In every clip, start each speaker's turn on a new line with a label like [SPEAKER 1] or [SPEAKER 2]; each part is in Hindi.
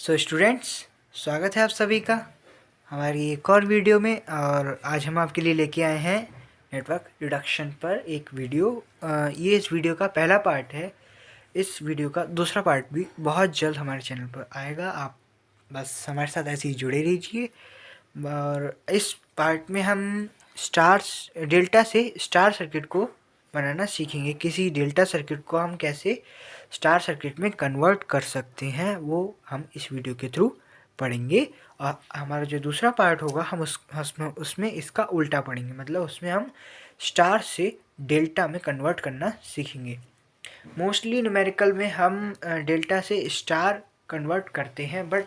[SPEAKER 1] सो स्टूडेंट्स, स्वागत है आप सभी का हमारी एक और वीडियो में। और आज हम आपके लिए लेके आए हैं नेटवर्क रिडक्शन पर एक वीडियो। ये इस वीडियो का पहला पार्ट है। इस वीडियो का दूसरा पार्ट भी बहुत जल्द हमारे चैनल पर आएगा। आप बस हमारे साथ ऐसे ही जुड़े रहिए। और इस पार्ट में हम डेल्टा से स्टार सर्किट को बनाना सीखेंगे। किसी डेल्टा सर्किट को हम कैसे स्टार सर्किट में कन्वर्ट कर सकते हैं वो हम इस वीडियो के थ्रू पढ़ेंगे। और हमारा जो दूसरा पार्ट होगा हम उसमें इसका उल्टा पढ़ेंगे, मतलब उसमें हम स्टार से डेल्टा में कन्वर्ट करना सीखेंगे। मोस्टली न्यूमेरिकल में हम डेल्टा से स्टार कन्वर्ट करते हैं, बट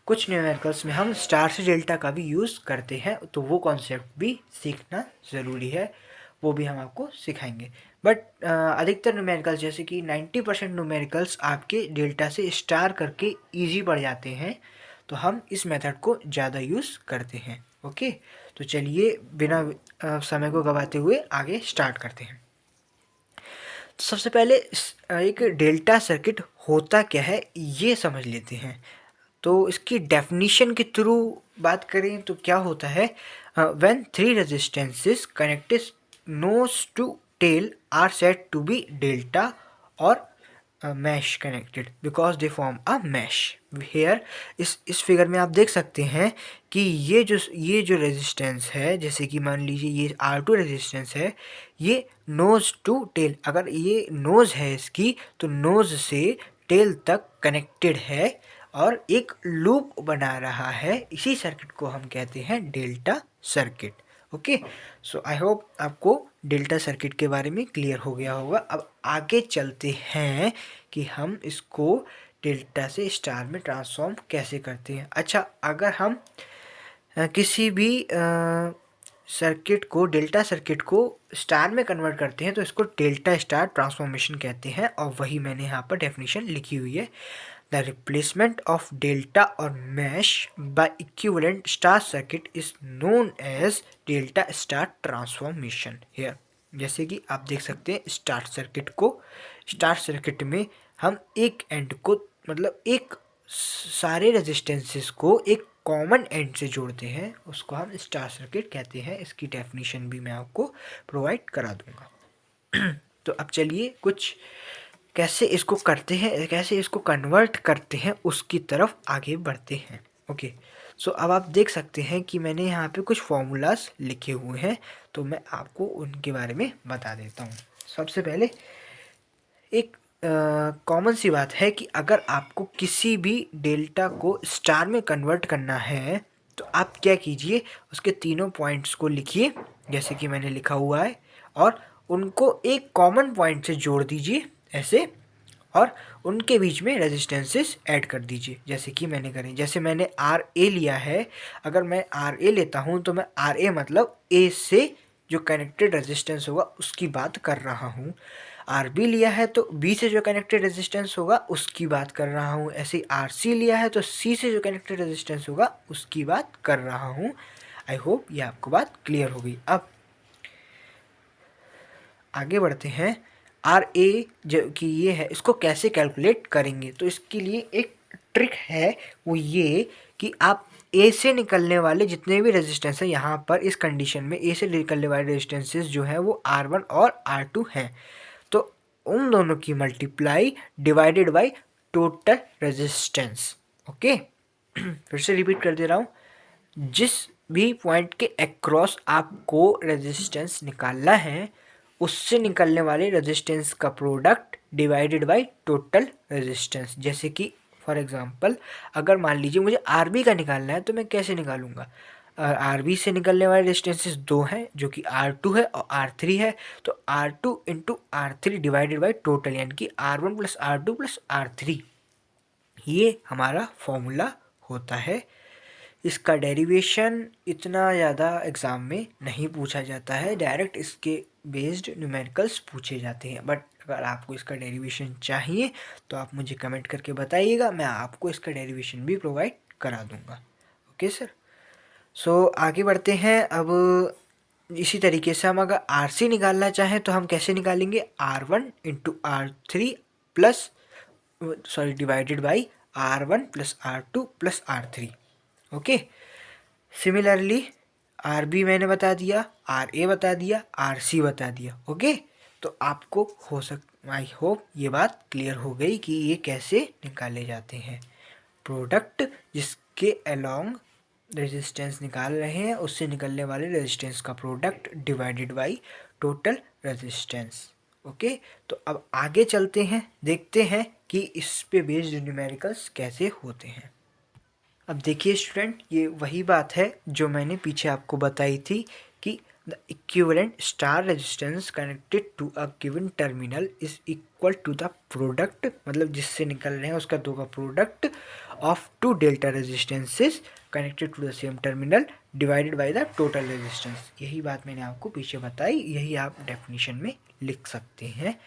[SPEAKER 1] कुछ न्यूमेरिकल्स में हम स्टार से डेल्टा का भी यूज़ करते हैं, तो वो कॉन्सेप्ट भी सीखना ज़रूरी है, वो भी हम आपको सिखाएंगे। बट अधिकतर न्यूमेरिकल्स जैसे कि 90% न्यूमेरिकल्स आपके डेल्टा से स्टार करके इजी पड़ जाते हैं, तो हम इस मेथड को ज़्यादा यूज़ करते हैं। ओके, तो चलिए बिना समय को गवाते हुए आगे स्टार्ट करते हैं। तो सबसे पहले एक डेल्टा सर्किट होता क्या है ये समझ लेते हैं। तो इसकी डेफिनेशन के थ्रू बात करें तो क्या होता है, when three resistances connected nose to tail are said to be delta और mesh connected because they form a mesh. Here इस फिगर में आप देख सकते हैं कि ये जो रेजिस्टेंस है, जैसे कि मान लीजिए ये R2 रेजिस्टेंस है, ये नोज टू टेल, अगर ये नोज है इसकी तो नोज से टेल तक कनेक्टेड है और एक लूप बना रहा है। इसी सर्किट को हम कहते हैं delta circuit. Okay, so I hope आपको डेल्टा सर्किट के बारे में क्लियर हो गया होगा। अब आगे चलते हैं कि हम इसको डेल्टा से स्टार में ट्रांसफॉर्म कैसे करते हैं। अच्छा, अगर हम किसी भी सर्किट को डेल्टा सर्किट को स्टार में कन्वर्ट करते हैं तो इसको डेल्टा स्टार ट्रांसफॉर्मेशन कहते हैं, और वही मैंने यहाँ पर डेफिनेशन लिखी हुई है। द रिप्लेसमेंट ऑफ डेल्टा और mesh by equivalent star circuit is known as delta star transformation. Here जैसे कि आप देख सकते हैं स्टार सर्किट में हम एक एंड को, मतलब एक सारे रेजिस्टेंसेस को एक कॉमन एंड से जोड़ते हैं, उसको हम स्टार सर्किट कहते हैं। इसकी डेफिनेशन भी मैं आपको प्रोवाइड करा दूंगा। तो अब चलिए कुछ कैसे इसको करते हैं, कैसे इसको कन्वर्ट करते हैं उसकी तरफ आगे बढ़ते हैं। ओके, सो अब आप देख सकते हैं कि मैंने यहाँ पे कुछ फॉर्मूलाज लिखे हुए हैं, तो मैं आपको उनके बारे में बता देता हूँ। सबसे पहले एक कॉमन सी बात है कि अगर आपको किसी भी डेल्टा को स्टार में कन्वर्ट करना है तो आप क्या कीजिए, उसके तीनों पॉइंट्स को लिखिए जैसे कि मैंने लिखा हुआ है, और उनको एक कॉमन पॉइंट से जोड़ दीजिए ऐसे, और उनके बीच में रेजिस्टेंसेस ऐड कर दीजिए जैसे कि मैंने करें। जैसे मैंने आर ए लिया है, अगर मैं आर ए लेता हूँ तो मैं आर ए मतलब ए से जो कनेक्टेड रेजिस्टेंस होगा उसकी बात कर रहा हूँ। आर बी लिया है तो बी से जो कनेक्टेड रेजिस्टेंस होगा उसकी बात कर रहा हूँ। ऐसे ही आर सी लिया है तो सी से जो कनेक्टेड रेजिस्टेंस होगा उसकी बात कर रहा हूँ। आई होप ये आपको बात क्लियर हो गई। अब आगे बढ़ते हैं। आर ए जो कि ये है, इसको कैसे कैलकुलेट करेंगे, तो इसके लिए एक ट्रिक है, वो ये कि आप ए से निकलने वाले जितने भी रेजिस्टेंस हैं, यहाँ पर इस कंडीशन में ए से निकलने वाले रेजिस्टेंसेस जो है वो R1 और R2 हैं, तो उन दोनों की multiply divided by total resistance. Okay, फिर से रिपीट कर दे रहा हूँ, जिस भी पॉइंट के अक्रॉस आपको रेजिस्टेंस निकालना है उससे निकलने वाले रेजिस्टेंस का product divided by total resistance. जैसे कि फॉर एग्जांपल अगर मान लीजिए मुझे आरबी का निकालना है तो मैं कैसे निकालूंगा, आरबी से निकलने वाले रेजिस्टेंसेस दो हैं जो कि R2 है और R3 है, तो R2 into R3 divided by total, यानी कि R1 plus R2 plus R3, ये हमारा फॉर्मूला होता है। इसका डेरिवेशन इतना ज़्यादा एग्ज़ाम में नहीं पूछा जाता है, डायरेक्ट इसके बेस्ड न्यूमेरिकल्स पूछे जाते हैं। बट अगर आपको इसका डेरिवेशन चाहिए तो आप मुझे कमेंट करके बताइएगा, मैं आपको इसका डेरिवेशन भी प्रोवाइड करा दूंगा। ओके सर, सो आगे बढ़ते हैं। अब इसी तरीके से हम अगर आर सी निकालना चाहें तो हम कैसे निकालेंगे, R1 into R3 plus divided by R1 plus R2 plus R3। Okay, similarly RB मैंने बता दिया, RA बता दिया, RC बता दिया। ओके, तो आपको आई होप ये बात क्लियर हो गई कि ये कैसे निकाले जाते हैं। प्रोडक्ट जिसके अलोंग रेजिस्टेंस निकाल रहे हैं उससे निकलने वाले रेजिस्टेंस का product divided by total resistance. Okay, तो अब आगे चलते हैं, देखते हैं कि इस पे बेस्ड न्यूमेरिकल्स कैसे होते हैं। अब देखिए स्टूडेंट, ये वही बात है जो मैंने पीछे आपको बताई थी कि the equivalent star resistance connected to a given terminal is equal to the product, मतलब जिससे निकल रहे हैं उसका दो का product of two delta resistances connected to the same terminal divided by the total resistance. यही बात मैंने आपको पीछे बताई, यही आप डेफिनेशन में लिख सकते हैं।